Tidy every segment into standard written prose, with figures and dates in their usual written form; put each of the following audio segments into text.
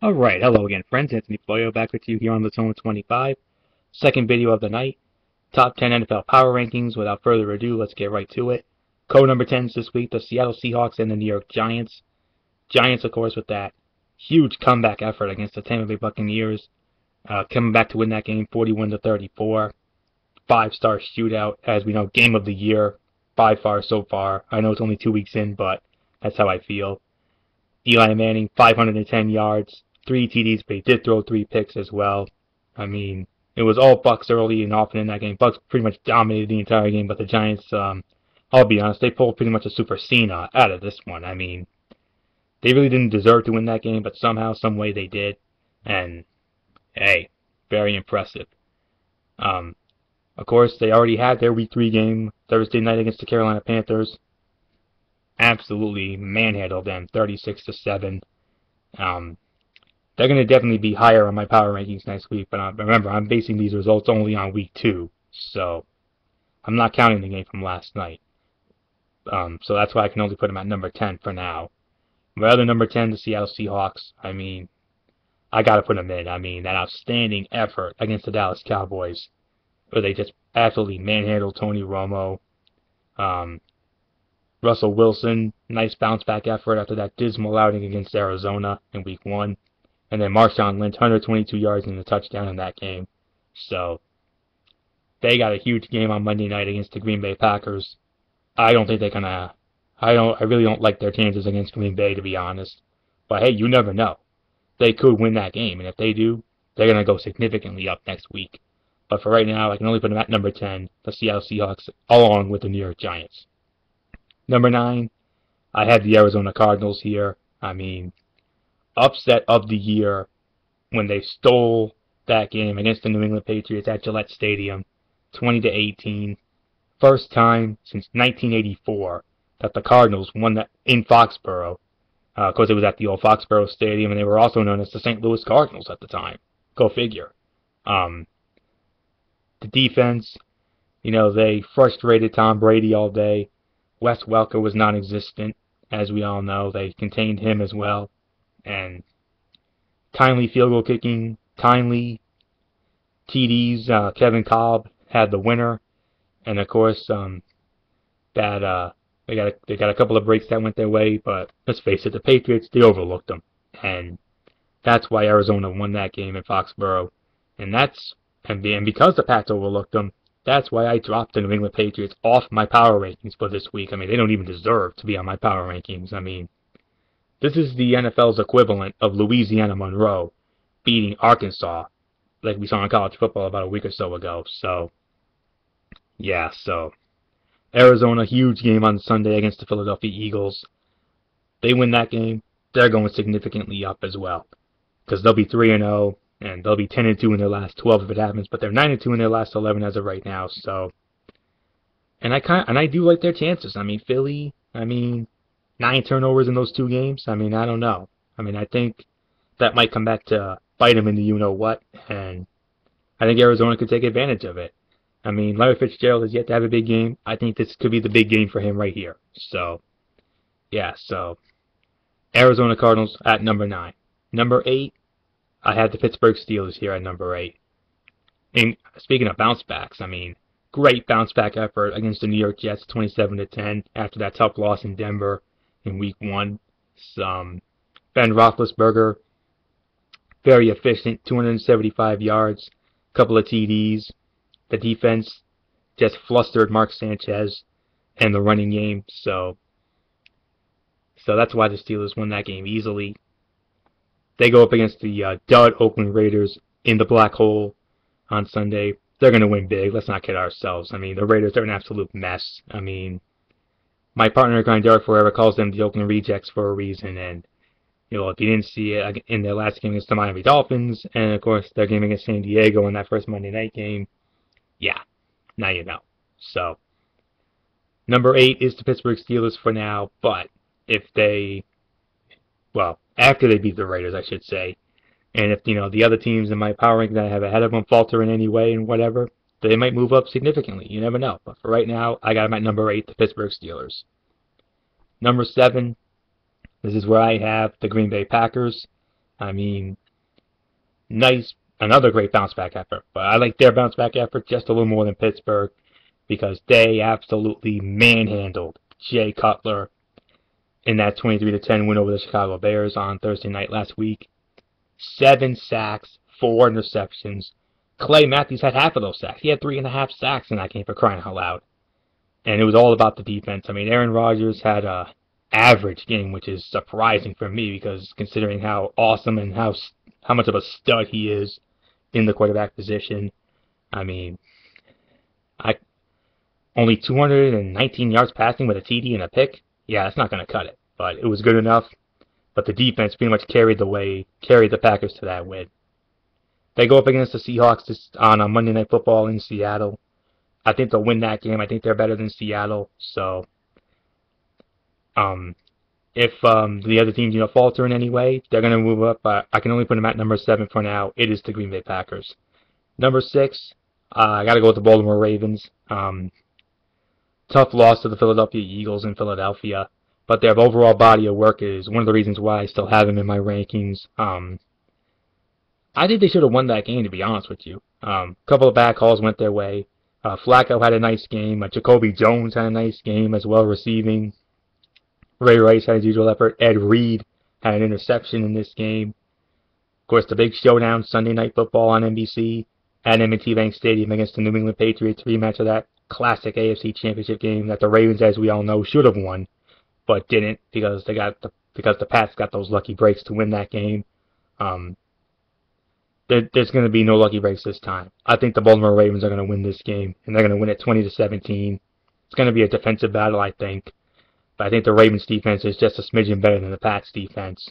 Alright, hello again friends, Anthony Floyo back with you here on the Zone 25. Second video of the night, top 10 NFL power rankings. Without further ado, let's get right to it. Co-number 10s this week, the Seattle Seahawks and the New York Giants. Giants, of course, with that huge comeback effort against the Tampa Bay Buccaneers. Coming back to win that game 41-34. Five-star shootout, as we know, game of the year by far so far. I know it's only 2 weeks in, but that's how I feel. Eli Manning, 510 yards, 3 TDs, but he did throw 3 picks as well. I mean, it was all Bucks early and often in that game. Bucks pretty much dominated the entire game, but the Giants, I'll be honest, they pulled pretty much a Super Cena out of this one. I mean, they really didn't deserve to win that game, but somehow, some way they did. And, hey, very impressive. Of course, they already had their Week 3 game Thursday night against the Carolina Panthers. Absolutely manhandled them, 36-7. They're going to definitely be higher on my power rankings next week, but remember, I'm basing these results only on Week 2, so I'm not counting the game from last night. So that's why I can only put them at number 10 for now. My other number 10, the Seattle Seahawks, I mean, I got to put them in. I mean, that outstanding effort against the Dallas Cowboys, where they just absolutely manhandled Tony Romo. Russell Wilson, nice bounce-back effort after that dismal outing against Arizona in Week 1. And then Marshawn Lynch, 122 yards and a touchdown in that game. So, they got a huge game on Monday night against the Green Bay Packers. I don't think they're gonna... I really don't like their chances against Green Bay, to be honest. But hey, you never know. They could win that game, and if they do, they're gonna go significantly up next week. But for right now, I can only put them at number 10, the Seattle Seahawks, along with the New York Giants. Number 9, I had the Arizona Cardinals here. I mean, upset of the year when they stole that game against the New England Patriots at Gillette Stadium, 20-18. First time since 1984 that the Cardinals won that in Foxborough. Of course, it was at the old Foxborough Stadium, and they were also known as the St. Louis Cardinals at the time. Go figure. The defense, they frustrated Tom Brady all day. Wes Welker was non-existent, as we all know. They contained him as well. And timely field goal kicking, timely TDs. Kevin Kolb had the winner. And, of course, they got a couple of breaks that went their way, but let's face it, the Patriots, they overlooked them. And that's why Arizona won that game in Foxborough. And because the Pats overlooked them, that's why I dropped the New England Patriots off my power rankings for this week. I mean, they don't even deserve to be on my power rankings. I mean, this is the NFL's equivalent of Louisiana Monroe beating Arkansas, like we saw in college football about a week or so ago. So, yeah, Arizona, huge game on Sunday against the Philadelphia Eagles. They win that game, they're going significantly up as well, because they'll be 3-0. And they'll be 10-2 in their last 12 if it happens, but they're 9-2 in their last 11 as of right now. So, and I do like their chances. I mean, Philly, 9 turnovers in those 2 games. I mean, I don't know. I mean, I think that might come back to bite them in the you-know-what, and I think Arizona could take advantage of it. I mean, Larry Fitzgerald has yet to have a big game. I think this could be the big game for him right here. So, yeah, Arizona Cardinals at number 9. Number 8, I had the Pittsburgh Steelers here at number 8. And speaking of bounce backs, I mean, great bounce back effort against the New York Jets, 27-10, after that tough loss in Denver in Week 1. Ben Roethlisberger, very efficient, 275 yards, couple of TDs. The defense just flustered Mark Sanchez and the running game, so that's why the Steelers won that game easily. They go up against the dud Oakland Raiders in the black hole on Sunday. They're going to win big. Let's not kid ourselves. I mean, the Raiders are an absolute mess. I mean, my partner, Derek Forever, calls them the Oakland Rejects for a reason. And, if you didn't see it in their last game against the Miami Dolphins, and, of course, their game against San Diego in that first Monday night game, yeah, now you know. So, number 8 is the Pittsburgh Steelers for now, but if after they beat the Raiders, I should say. And if, the other teams in my power ranking that I have ahead of them falter in any way and whatever, they might move up significantly. You never know. But for right now, I got them at number 8, the Pittsburgh Steelers. Number 7, this is where I have the Green Bay Packers. I mean, another great bounce back effort. But I like their bounce back effort just a little more than Pittsburgh because they absolutely manhandled Jay Cutler in that 23-10 win over the Chicago Bears on Thursday night last week. 7 sacks, 4 interceptions. Clay Matthews had half of those sacks. He had 3.5 sacks in that game, for crying out loud. And it was all about the defense. I mean, Aaron Rodgers had a average game, which is surprising for me because considering how awesome and how much of a stud he is in the quarterback position. I mean, I only 219 yards passing with a TD and a pick. Yeah, that's not going to cut it, but it was good enough. But the defense pretty much carried the Packers to that win. They go up against the Seahawks on a Monday Night Football in Seattle. I think they'll win that game. I think they're better than Seattle. So, if the other teams falter in any way, they're going to move up. I can only put them at number 7 for now. It is the Green Bay Packers. Number 6, I got to go with the Baltimore Ravens. Tough loss to the Philadelphia Eagles in Philadelphia, but their overall body of work is one of the reasons why I still have them in my rankings. I think they should have won that game, to be honest with you. A couple of bad calls went their way. Flacco had a nice game. Jacoby Jones had a nice game as well, receiving. Ray Rice had his usual effort. Ed Reed had an interception in this game. Of course, the big showdown, Sunday Night Football on NBC at M&T Bank Stadium against the New England Patriots, rematch of that classic AFC Championship game that the Ravens, as we all know, should have won, but didn't because the Pats got those lucky breaks to win that game. There's going to be no lucky breaks this time. I think the Baltimore Ravens are going to win this game, and they're going to win it 20-17. It's going to be a defensive battle, I think. But I think the Ravens defense is just a smidgen better than the Pats defense.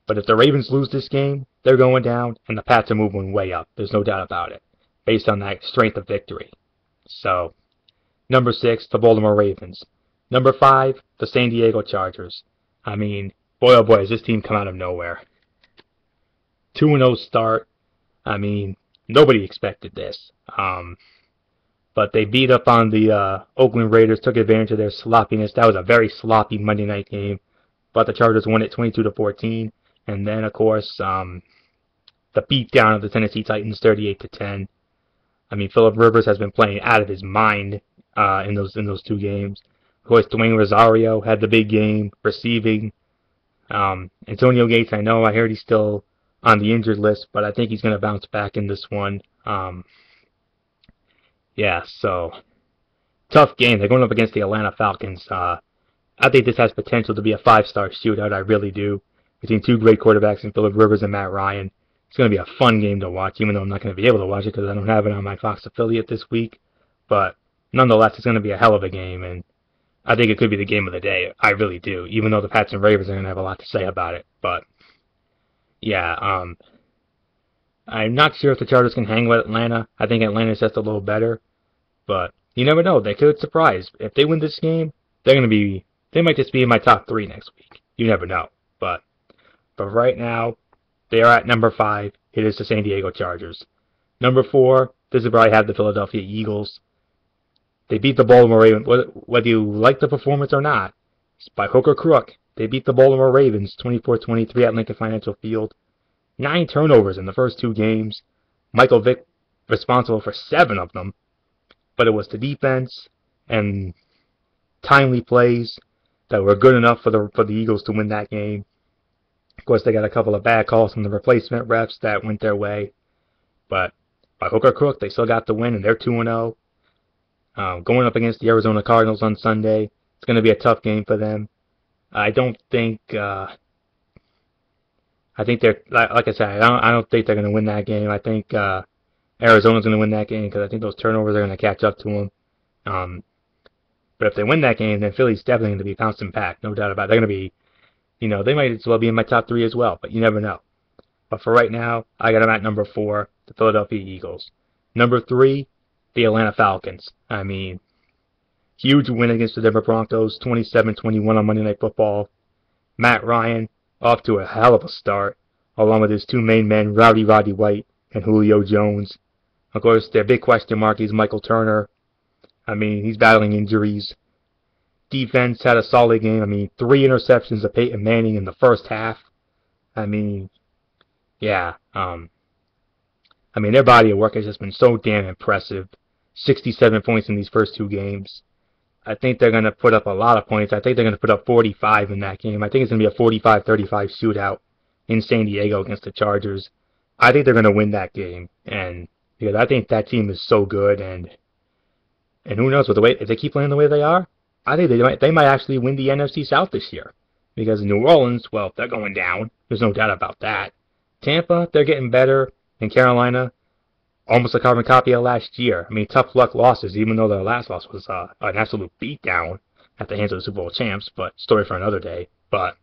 But if the Ravens lose this game, they're going down, and the Pats are moving way up. There's no doubt about it, based on that strength of victory. So, number 6, the Baltimore Ravens. Number 5, the San Diego Chargers. I mean, boy oh boy, has this team come out of nowhere. 2-0 start. I mean, nobody expected this. But they beat up on the Oakland Raiders, took advantage of their sloppiness. That was a very sloppy Monday night game. But the Chargers won it 22-14. And then, of course, the beatdown of the Tennessee Titans, 38-10. I mean, Phillip Rivers has been playing out of his mind in those 2 games. Of course, Dwayne Rosario had the big game, receiving. Antonio Gates, I heard he's still on the injured list, but I think he's going to bounce back in this one. Yeah, so tough game. They're going up against the Atlanta Falcons. I think this has potential to be a 5-star shootout. I really do. Between 2 great quarterbacks in Phillip Rivers and Matt Ryan. It's going to be a fun game to watch, even though I'm not going to be able to watch it because I don't have it on my Fox affiliate this week. But nonetheless, it's going to be a hell of a game, and I think it could be the game of the day. I really do, even though the Pats and Ravens are going to have a lot to say about it. But yeah, I'm not sure if the Chargers can hang with Atlanta. I think Atlanta's just a little better. But you never know. They could surprise. If they win this game, they might just be in my top 3 next week. You never know. But right now, they are at number 5. It is the San Diego Chargers. Number 4, this is where I have the Philadelphia Eagles. They beat the Baltimore Ravens. Whether you like the performance or not, it's by hook or crook. They beat the Baltimore Ravens 24-23 at Lincoln Financial Field. 9 turnovers in the first 2 games. Michael Vick responsible for 7 of them. But it was the defense and timely plays that were good enough for the Eagles to win that game. Of course, they got a couple of bad calls from the replacement refs that went their way. But by hook or crook, they still got the win, and they're 2-0. Going up against the Arizona Cardinals on Sunday, it's going to be a tough game for them. I think they're, like I said, I don't think they're going to win that game. I think Arizona's going to win that game because I think those turnovers are going to catch up to them. But if they win that game, then Philly's definitely going to be bouncing back, no doubt about it. They're going to be, they might as well be in my top 3 as well, but you never know. But for right now, I got them at number 4, the Philadelphia Eagles. Number 3, the Atlanta Falcons. I mean, huge win against the Denver Broncos, 27-21 on Monday Night Football. Matt Ryan off to a hell of a start, along with his 2 main men, Roddy White and Julio Jones. Of course, their big question mark is Michael Turner. I mean, he's battling injuries. Defense had a solid game. I mean, 3 interceptions of Peyton Manning in the first half. I mean, yeah, I mean, their body of work has just been so damn impressive. 67 points in these first two games. I think they're going to put up a lot of points. I think they're going to put up 45 in that game. I think it's going to be a 45-35 shootout in San Diego against the Chargers. I think they're going to win that game, and because I think that team is so good, and who knows, with the way if they keep playing the way they are, I think they might actually win the NFC South this year. Because New Orleans, well, they're going down. There's no doubt about that. Tampa, they're getting better, and Carolina, almost a carbon copy of last year. I mean, tough luck losses, even though their last loss was an absolute beatdown at the hands of the Super Bowl champs, but story for another day. But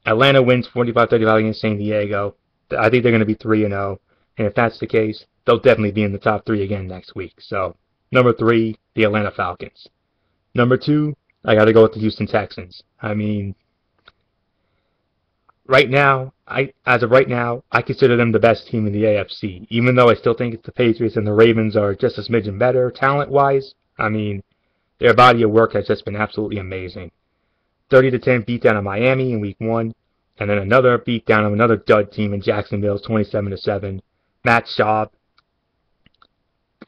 Atlanta wins 45-35 against San Diego. I think they're going to be 3-0, and if that's the case, they'll definitely be in the top 3 again next week. So, number 3, the Atlanta Falcons. Number 2, I got to go with the Houston Texans. I mean, as of right now, I consider them the best team in the AFC. Even though I still think it's the Patriots and the Ravens are just a smidgen better talent-wise. I mean, their body of work has just been absolutely amazing. 30-10 beatdown of Miami in Week 1, and then another beatdown of another dud team in Jacksonville, 27-7. Matt Schaub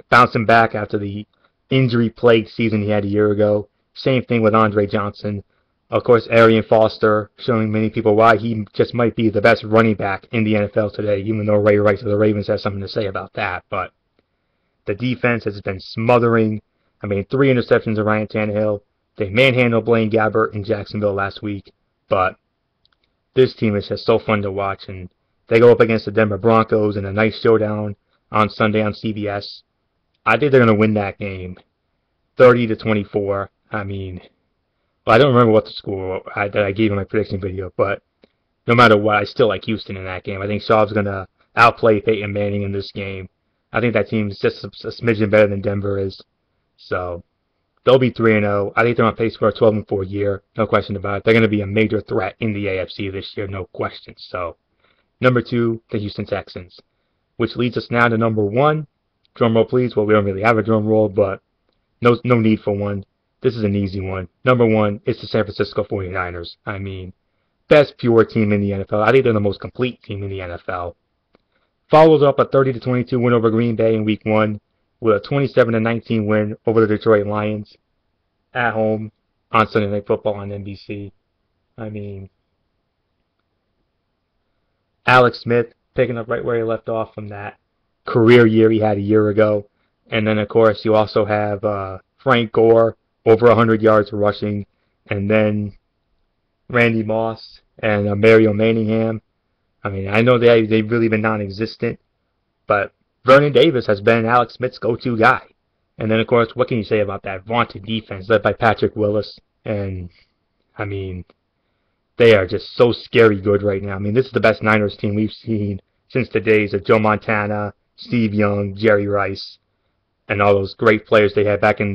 bouncing back after the injury-plagued season he had a year ago. Same thing with Andre Johnson. Of course, Arian Foster showing many people why he just might be the best running back in the NFL today, even though Ray Rice of the Ravens has something to say about that. But the defense has been smothering. I mean, 3 interceptions of Ryan Tannehill. They manhandled Blaine Gabbert in Jacksonville last week. But this team is just so fun to watch. And they go up against the Denver Broncos in a nice showdown on Sunday on CBS. I think they're going to win that game 30-24. I mean, well, I don't remember what the score that I gave in my prediction video, but no matter what, I still like Houston in that game. I think Schaub's going to outplay Peyton Manning in this game. I think that team is just a smidgen better than Denver is. So they'll be 3-0. I think they're on pace for a 12-4 year. No question about it. They're going to be a major threat in the AFC this year, no question. So number 2, the Houston Texans, which leads us now to number 1. Drum roll, please. Well, we don't really have a drum roll, but no need for one. This is an easy one. Number 1 is the San Francisco 49ers. I mean, best pure team in the NFL. I think they're the most complete team in the NFL. Followed up a 30-22 win over Green Bay in Week 1 with a 27-19 win over the Detroit Lions at home on Sunday Night Football on NBC. I mean, Alex Smith picking up right where he left off from that career year he had a year ago. And then, of course, you also have Frank Gore, over 100 yards rushing, and then Randy Moss and Mario Manningham. I mean, I know they've really been non-existent, but Vernon Davis has been Alex Smith's go-to guy. And then, of course, what can you say about that vaunted defense led by Patrick Willis? And, I mean, they are just so scary good right now. I mean, this is the best Niners team we've seen since the days of Joe Montana, Steve Young, Jerry Rice, and all those great players they had back in,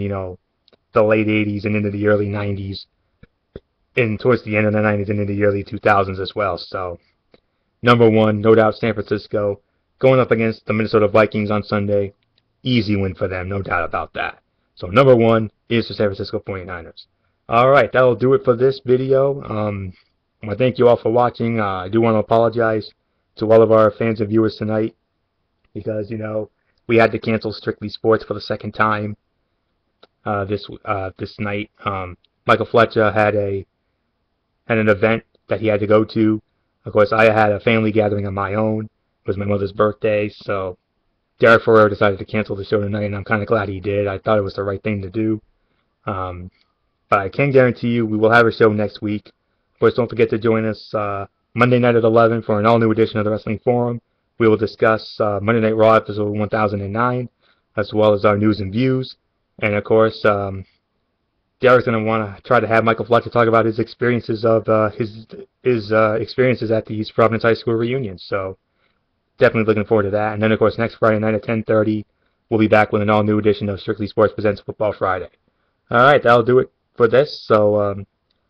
the late 80s and into the early 90s, and towards the end of the 90s and into the early 2000s as well. So, number 1, no doubt San Francisco, going up against the Minnesota Vikings on Sunday. Easy win for them, no doubt about that. So, number 1 is the San Francisco 49ers. Alright, that'll do it for this video. I want to thank you all for watching. I do want to apologize to all of our fans and viewers tonight, because, we had to cancel Strictly Sports for the second time. This night, Michael Fletcher had an event that he had to go to. Of course, I had a family gathering of my own. It was my mother's birthday, so Derek Ferrer decided to cancel the show tonight, and I'm kind of glad he did. I thought it was the right thing to do. But I can guarantee you we will have a show next week. Of course, don't forget to join us Monday night at 11 for an all-new edition of the Wrestling Forum. We will discuss Monday Night Raw episode 1009, as well as our news and views. And, of course, Derek's going to want to try to have Michael Fletcher talk about his experiences of his experiences at the East Providence High School reunion. So, definitely looking forward to that. And then, of course, next Friday night at 10:30, we'll be back with an all-new edition of Strictly Sports Presents Football Friday. All right, that'll do it for this. So,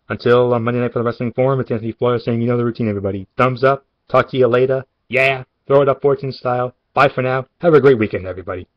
until Monday night for the Wrestling Forum, it's Anthony Flores saying, you know the routine, everybody. Thumbs up. Talk to you later. Yeah. Throw it up fortune style. Bye for now. Have a great weekend, everybody.